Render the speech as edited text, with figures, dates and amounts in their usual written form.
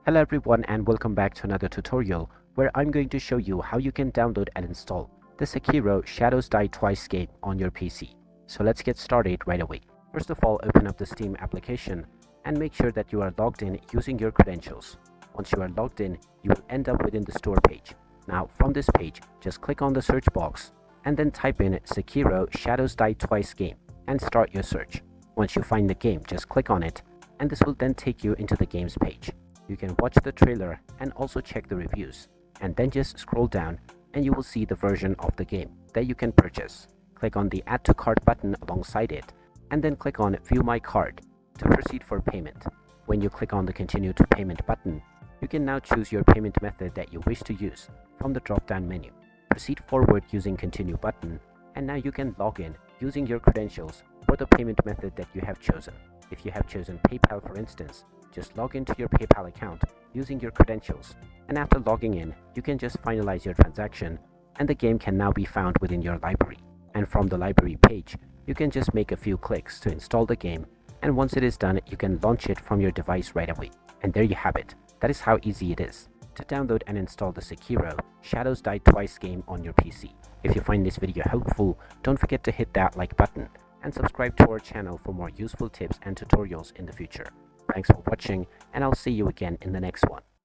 Hello everyone and welcome back to another tutorial where I'm going to show you how you can download and install the Sekiro Shadows Die Twice game on your PC. So let's get started right away. First of all, open up the Steam application and make sure that you are logged in using your credentials. Once you are logged in, you will end up within the store page. Now from this page, just click on the search box and then type in Sekiro Shadows Die Twice game and start your search. Once you find the game, just click on it and this will then take you into the game's page. You can watch the trailer and also check the reviews, and then just scroll down and you will see the version of the game that you can purchase. Click on the Add to Cart button alongside it and then click on View My Card to proceed for payment. When you click on the Continue to Payment button, you can now choose your payment method that you wish to use from the drop-down menu. Proceed forward using Continue button, and now you can log in using your credentials for the payment method that you have chosen. If you have chosen PayPal, for instance, just log into your PayPal account using your credentials, and after logging in, you can just finalize your transaction and the game can now be found within your library. And from the library page, you can just make a few clicks to install the game, and once it is done, you can launch it from your device right away. And there you have it. That is how easy it is to download and install the Sekiro Shadows Die Twice game on your PC. If you find this video helpful, don't forget to hit that like button and subscribe to our channel for more useful tips and tutorials in the future. Thanks for watching, and I'll see you again in the next one.